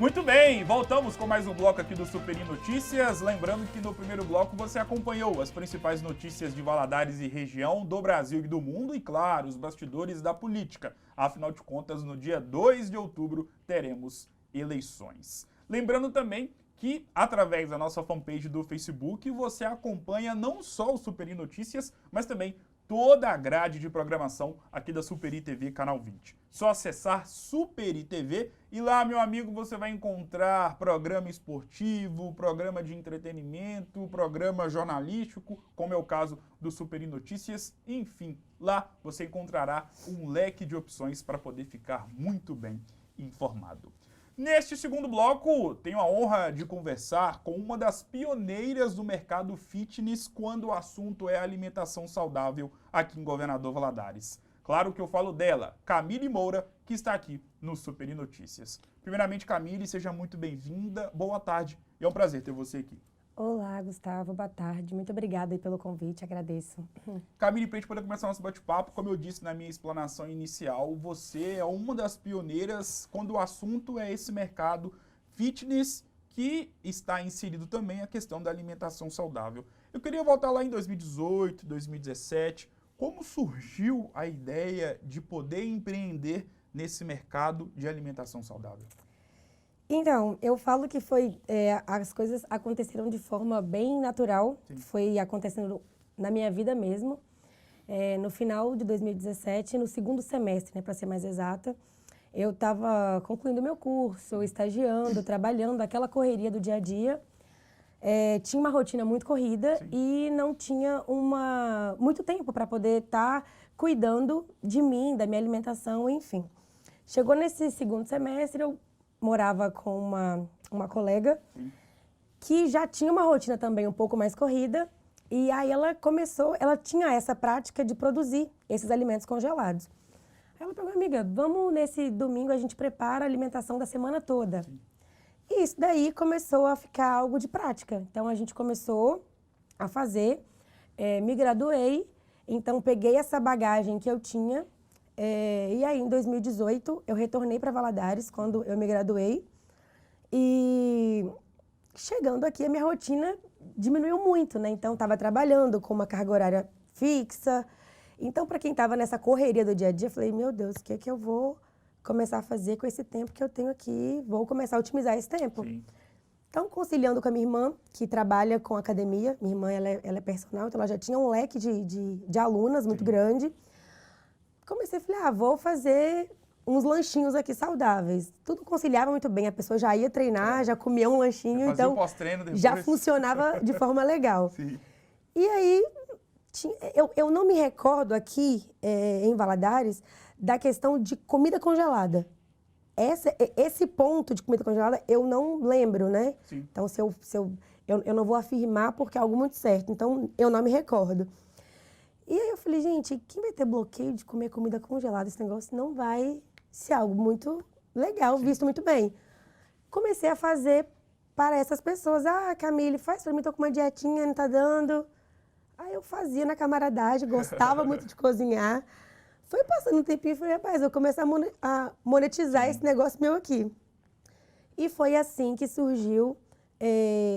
Muito bem, voltamos com mais um bloco aqui do Superi Notícias. Lembrando que no primeiro bloco você acompanhou as principais notícias de Valadares e região, do Brasil e do mundo e, claro, os bastidores da política. Afinal de contas, no dia 2 de outubro teremos eleições. Lembrando também que, através da nossa fanpage do Facebook, você acompanha não só o Superi Notícias, mas também toda a grade de programação aqui da Superi TV Canal 20. Só acessar Superi TV e lá, meu amigo, você vai encontrar programa esportivo, programa de entretenimento, programa jornalístico, como é o caso do Superi Notícias. Enfim, lá você encontrará um leque de opções para poder ficar muito bem informado. Neste segundo bloco, tenho a honra de conversar com uma das pioneiras do mercado fitness quando o assunto é alimentação saudável aqui em Governador Valadares. Claro que eu falo dela, Camille Moura, que está aqui no Superi Notícias. Primeiramente, Camille, seja muito bem-vinda, boa tarde, e é um prazer ter você aqui. Olá, Gustavo, boa tarde. Muito obrigada aí pelo convite, agradeço. Camille, para a gente poder começar nosso bate-papo, como eu disse na minha explanação inicial, você é uma das pioneiras quando o assunto é esse mercado fitness que está inserido também a questão da alimentação saudável. Eu queria voltar lá em 2018, 2017, como surgiu a ideia de poder empreender nesse mercado de alimentação saudável? Então, eu falo que as coisas aconteceram de forma bem natural. Sim. Foi acontecendo na minha vida mesmo. No final de 2017, no segundo semestre, né, para ser mais exata, eu estava concluindo meu curso, estagiando, trabalhando, aquela correria do dia a dia. Tinha uma rotina muito corrida. Sim. E não tinha muito tempo para poder estar cuidando de mim, da minha alimentação, enfim. Chegou nesse segundo semestre, eu morava com uma colega que já tinha uma rotina também um pouco mais corrida, e aí ela tinha essa prática de produzir esses alimentos congelados. Aí ela pegou, amiga, vamos nesse domingo, a gente prepara a alimentação da semana toda. Sim. E isso daí começou a ficar algo de prática. Então a gente começou a fazer, me graduei, então peguei essa bagagem que eu tinha. E aí, em 2018, eu retornei para Valadares, quando eu me graduei. E chegando aqui, a minha rotina diminuiu muito, né? Então, estava trabalhando com uma carga horária fixa. Então, para quem estava nessa correria do dia a dia, eu falei, meu Deus, o que é que eu vou começar a fazer com esse tempo que eu tenho aqui? Vou começar a otimizar esse tempo. Sim. Então, conciliando com a minha irmã, que trabalha com academia. Minha irmã, ela é personal, então ela já tinha um leque de alunas muito grande. Comecei a falar, vou fazer uns lanchinhos aqui saudáveis. Tudo conciliava muito bem, a pessoa já ia treinar, já comia um lanchinho, então um pós-treino depois. Já funcionava de forma legal. Sim. E aí, eu não me recordo aqui em Valadares da questão de comida congelada. Esse ponto de comida congelada eu não lembro, né? Sim. Então, eu não vou afirmar porque é algo muito certo, então eu não me recordo. E aí eu falei, gente, quem vai ter bloqueio de comer comida congelada? Esse negócio não vai ser algo muito legal, Sim. Visto muito bem. Comecei a fazer para essas pessoas. Ah, Camille, faz para mim, tô com uma dietinha, não tá dando. Aí eu fazia na camaradagem, gostava muito de cozinhar. Foi passando um tempinho e falei, rapaz, eu vou começar a monetizar esse negócio meu aqui. E foi assim que surgiu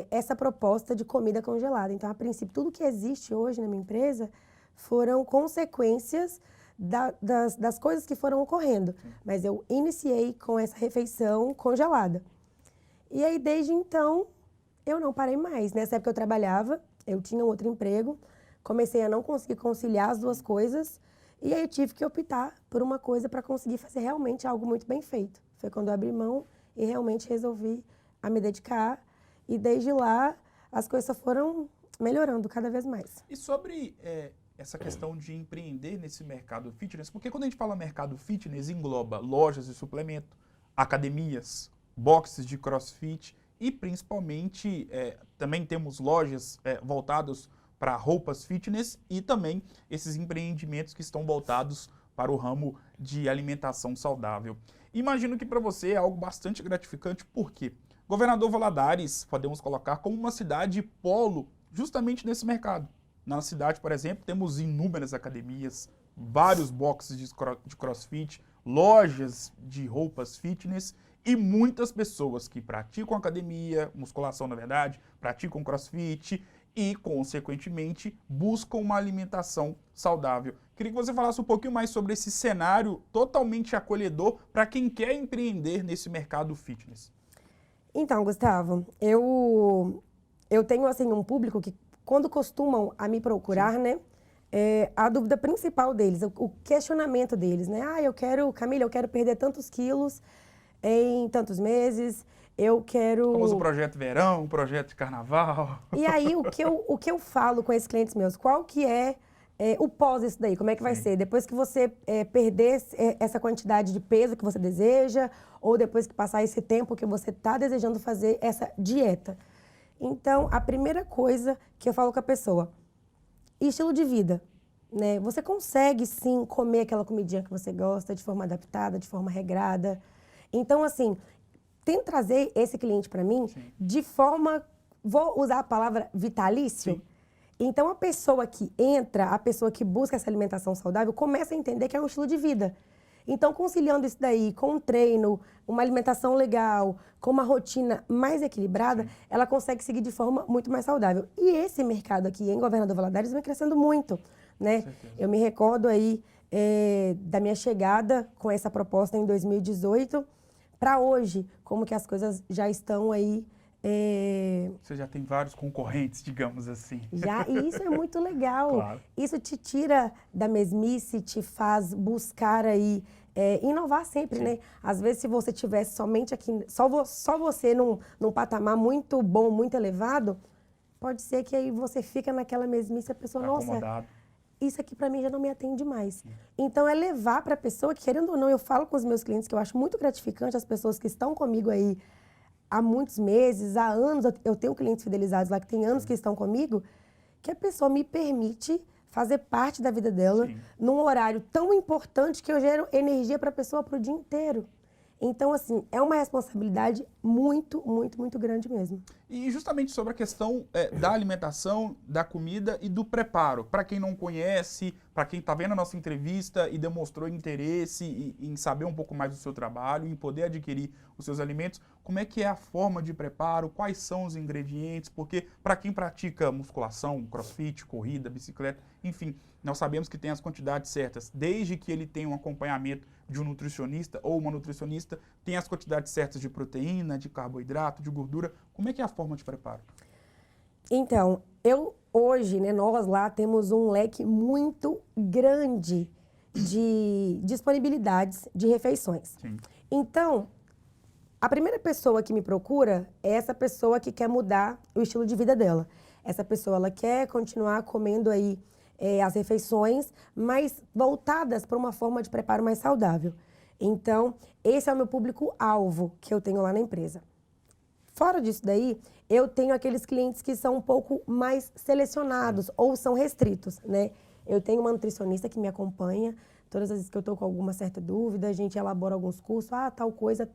essa proposta de comida congelada. Então, a princípio, tudo que existe hoje na minha empresa foram consequências das coisas que foram ocorrendo. Mas eu iniciei com essa refeição congelada. E aí, desde então, eu não parei mais. Nessa época eu trabalhava, eu tinha um outro emprego, comecei a não conseguir conciliar as duas coisas, e aí eu tive que optar por uma coisa para conseguir fazer realmente algo muito bem feito. Foi quando eu abri mão e realmente resolvi a me dedicar, e desde lá as coisas só foram melhorando cada vez mais. E sobre essa questão de empreender nesse mercado fitness, porque quando a gente fala mercado fitness, engloba lojas de suplemento, academias, boxes de crossfit e principalmente também temos lojas voltadas para roupas fitness e também esses empreendimentos que estão voltados para o ramo de alimentação saudável. Imagino que para você é algo bastante gratificante, porque Governador Valadares podemos colocar como uma cidade polo justamente nesse mercado. Na cidade, por exemplo, temos inúmeras academias, vários boxes de crossfit, lojas de roupas fitness E muitas pessoas que praticam academia, musculação na verdade, praticam crossfit e, consequentemente, buscam uma alimentação saudável. Queria que você falasse um pouquinho mais sobre esse cenário totalmente acolhedor para quem quer empreender nesse mercado fitness. Então, Gustavo, eu tenho assim um público que, quando costumam a me procurar, né, a dúvida principal deles, o questionamento deles, né? Camila, eu quero perder tantos quilos em tantos meses, eu quero... O famoso projeto verão, projeto de carnaval. E aí, o que eu falo com esses clientes meus? Qual que é o pós isso daí? Como é que vai ser? Depois que você perder essa quantidade de peso que você deseja, ou depois que passar esse tempo que você está desejando fazer essa dieta? Então, a primeira coisa que eu falo com a pessoa, estilo de vida, né? Você consegue, sim, comer aquela comidinha que você gosta, de forma adaptada, de forma regrada. Então, assim, tento trazer esse cliente para mim de forma, vou usar a palavra vitalício. Sim. Então, a pessoa que entra, a pessoa que busca essa alimentação saudável, começa a entender que é um estilo de vida. Então, conciliando isso daí com um treino, uma alimentação legal, com uma rotina mais equilibrada, ela consegue seguir de forma muito mais saudável. E esse mercado aqui em Governador Valadares vem crescendo muito, né? Eu me recordo aí da minha chegada com essa proposta em 2018 para hoje, como que as coisas já estão aí. Você já tem vários concorrentes, digamos assim. E isso é muito legal. Claro. Isso te tira da mesmice, te faz buscar aí inovar sempre, né? Às vezes, se você tivesse somente aqui, só você num patamar muito bom, muito elevado, pode ser que aí você fica naquela mesmice e a pessoa, nossa, isso aqui para mim já não me atende mais. Então, é levar para a pessoa, querendo ou não, eu falo com os meus clientes que eu acho muito gratificante, as pessoas que estão comigo aí há muitos meses, há anos, eu tenho clientes fidelizados lá que tem anos que estão comigo, que a pessoa me permite fazer parte da vida dela num horário tão importante que eu gero energia para a pessoa para o dia inteiro. Então, assim, é uma responsabilidade muito, muito, muito grande mesmo. E justamente sobre a questão da alimentação, da comida e do preparo. Para quem não conhece, para quem está vendo a nossa entrevista e demonstrou interesse em saber um pouco mais do seu trabalho, em poder adquirir os seus alimentos, como é que é a forma de preparo, quais são os ingredientes, porque para quem pratica musculação, crossfit, corrida, bicicleta, enfim, nós sabemos que tem as quantidades certas, desde que ele tenha um acompanhamento de um nutricionista ou uma nutricionista, tem as quantidades certas de proteína, de carboidrato, de gordura. Como é que é a forma de preparo? Então, hoje, né, nós lá temos um leque muito grande de disponibilidades de refeições. Sim. Então, a primeira pessoa que me procura é essa pessoa que quer mudar o estilo de vida dela. Essa pessoa, ela quer continuar comendo aí as refeições, mas voltadas para uma forma de preparo mais saudável. Então, esse é o meu público-alvo que eu tenho lá na empresa. Fora disso daí, eu tenho aqueles clientes que são um pouco mais selecionados ou são restritos, né? Eu tenho uma nutricionista que me acompanha, todas as vezes que eu estou com alguma certa dúvida, a gente elabora alguns cursos, tal coisa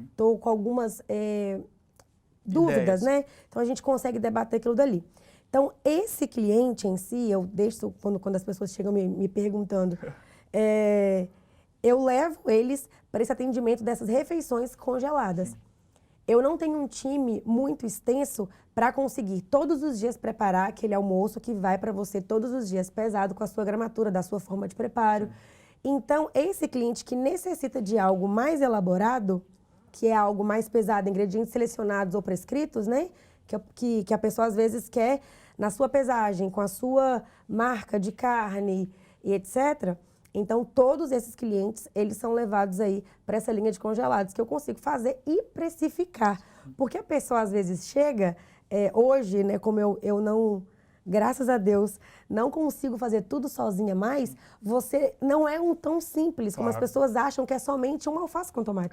estou com algumas dúvidas, né? Então, a gente consegue debater aquilo dali. Então, esse cliente em si, eu deixo, quando as pessoas chegam me perguntando, eu levo eles para esse atendimento dessas refeições congeladas. Sim. Eu não tenho um time muito extenso para conseguir todos os dias preparar aquele almoço que vai para você todos os dias pesado com a sua gramatura, da sua forma de preparo. Sim. Então, esse cliente que necessita de algo mais elaborado, que é algo mais pesado, ingredientes selecionados ou prescritos, né? Que a pessoa às vezes quer na sua pesagem, com a sua marca de carne e etc. Então, todos esses clientes, eles são levados aí para essa linha de congelados que eu consigo fazer e precificar. Porque a pessoa às vezes chega, hoje, né, como eu não, graças a Deus, não consigo fazer tudo sozinha mais, você não é tão simples como as pessoas acham que é somente um alface com tomate.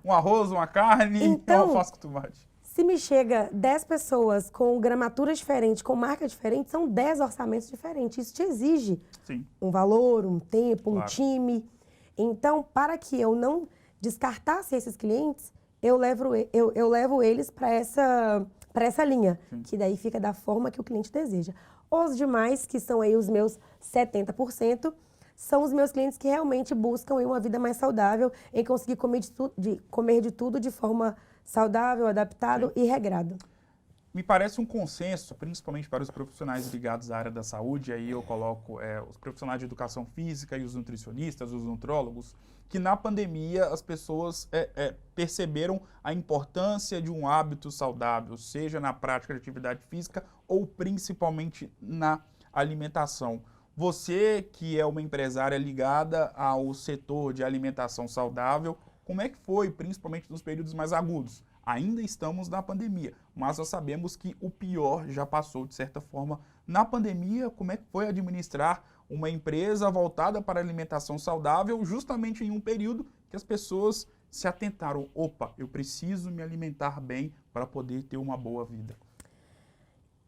Um arroz, uma carne, então, um alface com tomate. Se me chega 10 pessoas com gramaturas diferentes, com marcas diferentes, são 10 orçamentos diferentes. Isso te exige um valor, um tempo, um time. Então, para que eu não descartasse esses clientes, eu levo eles para essa linha, que daí fica da forma que o cliente deseja. Os demais, que são aí os meus 70%, são os meus clientes que realmente buscam uma vida mais saudável, em conseguir comer de tudo de forma saudável, adaptado e regrado. Me parece um consenso, principalmente para os profissionais ligados à área da saúde, aí eu coloco os profissionais de educação física e os nutricionistas, os nutrólogos, que na pandemia as pessoas perceberam a importância de um hábito saudável, seja na prática de atividade física ou principalmente na alimentação. Você, que é uma empresária ligada ao setor de alimentação saudável, como é que foi, principalmente nos períodos mais agudos? Ainda estamos na pandemia, mas nós sabemos que o pior já passou, de certa forma. Na pandemia, como é que foi administrar uma empresa voltada para a alimentação saudável, justamente em um período que as pessoas se atentaram, opa, eu preciso me alimentar bem para poder ter uma boa vida?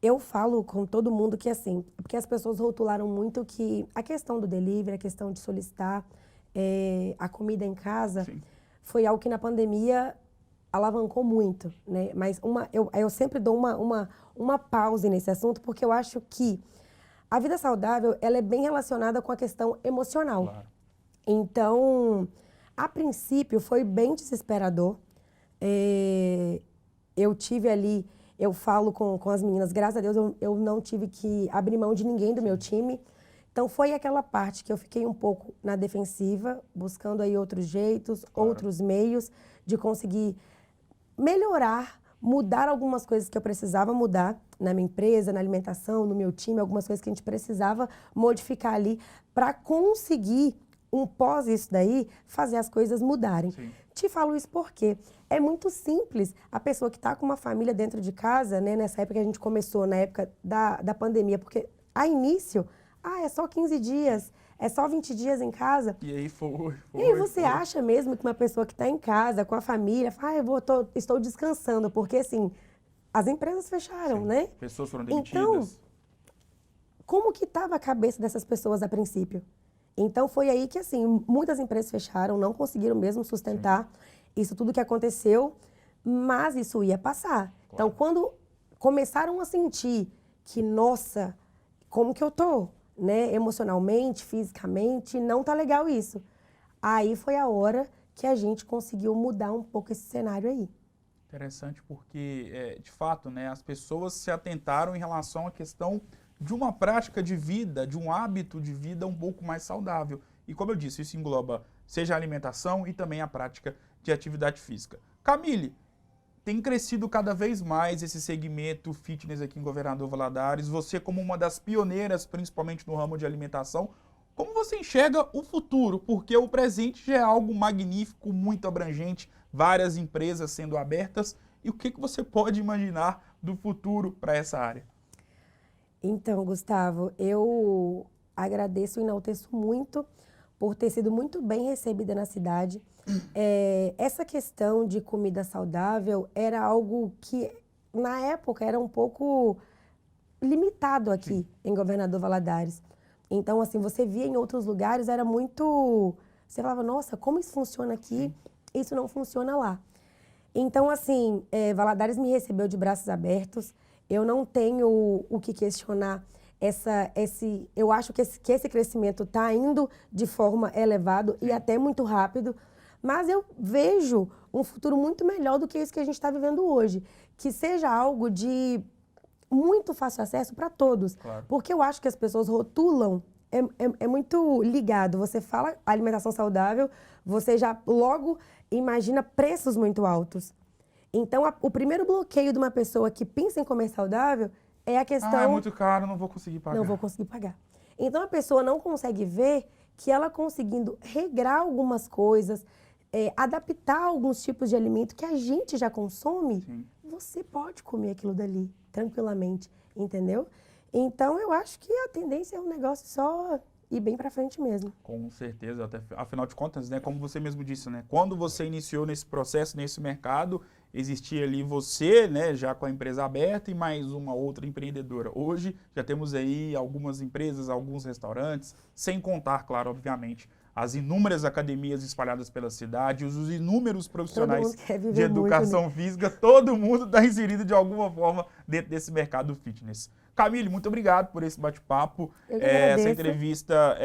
Eu falo com todo mundo que assim, porque as pessoas rotularam muito que a questão do delivery, a questão de solicitar a comida em casa, Sim. foi algo que na pandemia alavancou muito, né? Mas eu sempre dou uma pausa nesse assunto, porque eu acho que a vida saudável, ela é bem relacionada com a questão emocional. Claro. Então, a princípio, foi bem desesperador. Eu tive ali, eu falo com as meninas, graças a Deus eu não tive que abrir mão de ninguém do meu time. Então, foi aquela parte que eu fiquei um pouco na defensiva, buscando aí outros jeitos, Claro. outros meios de conseguir melhorar, mudar algumas coisas que eu precisava mudar na minha empresa, na alimentação, no meu time, algumas coisas que a gente precisava modificar ali para conseguir, pós isso daí, fazer as coisas mudarem. Sim. Te falo isso porque é muito simples a pessoa que está com uma família dentro de casa, né, nessa época que a gente começou, na época da pandemia, porque a início, é só 15 dias, é só 20 dias em casa. E aí foi. E aí você acha mesmo que uma pessoa que está em casa, com a família, fala, estou descansando, porque assim, as empresas fecharam, Sim. né? Pessoas foram demitidas. Então, como que estava a cabeça dessas pessoas a princípio? Então foi aí que assim, muitas empresas fecharam, não conseguiram mesmo sustentar isso tudo que aconteceu, mas isso ia passar. Claro. Então quando começaram a sentir que, nossa, como que eu tô? Né, emocionalmente, fisicamente, não tá legal isso. Aí foi a hora que a gente conseguiu mudar um pouco esse cenário aí. Interessante porque, de fato, né, as pessoas se atentaram em relação à questão de uma prática de vida, de um hábito de vida um pouco mais saudável. E como eu disse, isso engloba seja a alimentação e também a prática de atividade física. Camille, tem crescido cada vez mais esse segmento fitness aqui em Governador Valadares. Você como uma das pioneiras, principalmente no ramo de alimentação, como você enxerga o futuro? Porque o presente já é algo magnífico, muito abrangente, várias empresas sendo abertas. E o que você pode imaginar do futuro para essa área? Então, Gustavo, eu agradeço e enalteço muito por ter sido muito bem recebida na cidade. Essa questão de comida saudável era algo que, na época, era um pouco limitado aqui em Governador Valadares. Então, assim, você via em outros lugares, era muito... Você falava, nossa, como isso funciona aqui, isso não funciona lá. Então, assim, Valadares me recebeu de braços abertos. Eu não tenho o que questionar eu acho que esse crescimento está indo de forma elevada e até muito rápido, mas eu vejo um futuro muito melhor do que isso que a gente está vivendo hoje. Que seja algo de muito fácil acesso para todos. Claro. Porque eu acho que as pessoas rotulam, é muito ligado. Você fala alimentação saudável, você já logo imagina preços muito altos. Então, o primeiro bloqueio de uma pessoa que pensa em comer saudável é a questão... é muito caro, não vou conseguir pagar. Não vou conseguir pagar. Então, a pessoa não consegue ver que ela conseguindo regrar algumas coisas, adaptar alguns tipos de alimento que a gente já consome, você pode comer aquilo dali tranquilamente, entendeu? Então, eu acho que a tendência é um negócio só ir bem para frente mesmo. Com certeza, afinal de contas, né, como você mesmo disse, né, quando você iniciou nesse processo, nesse mercado, existia ali você, né, já com a empresa aberta e mais uma outra empreendedora. Hoje já temos aí algumas empresas, alguns restaurantes, sem contar, claro, obviamente, as inúmeras academias espalhadas pela cidade, os inúmeros profissionais de educação física, todo mundo está inserido de alguma forma dentro desse mercado fitness. Camille, muito obrigado por esse bate-papo. Eu que Essa agradeço. entrevista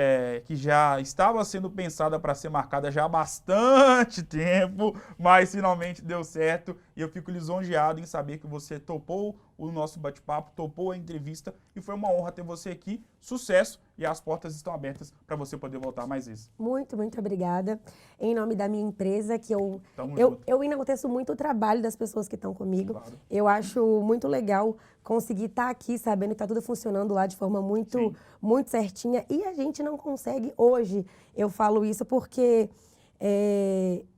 que já estava sendo pensada para ser marcada já há bastante tempo, mas finalmente deu certo. E eu fico lisonjeado em saber que você topou o nosso bate-papo, topou a entrevista e foi uma honra ter você aqui. Sucesso e as portas estão abertas para você poder voltar mais vezes. Muito, muito obrigada. Em nome da minha empresa, que Tamo junto. eu enalteço muito o trabalho das pessoas que estão comigo. Claro. Eu acho muito legal conseguir estar aqui sabendo que está tudo funcionando lá de forma muito, muito certinha. E a gente não consegue hoje. Eu falo isso porque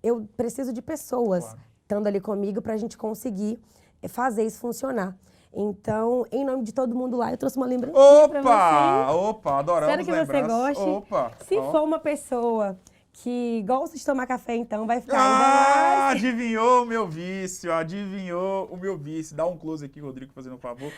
eu preciso de pessoas estando ali comigo para a gente conseguir fazer isso funcionar. Então, em nome de todo mundo lá, eu trouxe uma lembrancinha pra você. Opa, adoramos Espero que você lembranças. goste. Opa, Se ó. for uma pessoa que gosta de tomar café, então vai ficar ainda mais. Adivinhou o meu vício, adivinhou o meu vício. Dá um close aqui, Rodrigo, fazendo um favor.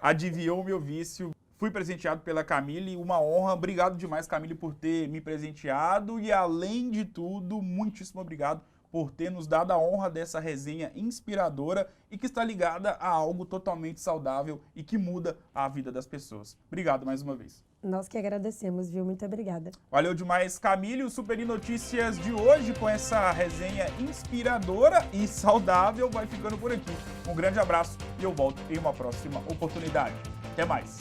Adivinhou o meu vício. Fui presenteado pela Camille, uma honra. Obrigado demais, Camille, por ter me presenteado. E, além de tudo, muitíssimo obrigado por ter nos dado a honra dessa resenha inspiradora e que está ligada a algo totalmente saudável e que muda a vida das pessoas. Obrigado mais uma vez. Nós que agradecemos, viu? Muito obrigada. Valeu demais, Camille. O Super Notícias de hoje, com essa resenha inspiradora e saudável, vai ficando por aqui. Um grande abraço e eu volto em uma próxima oportunidade. Até mais.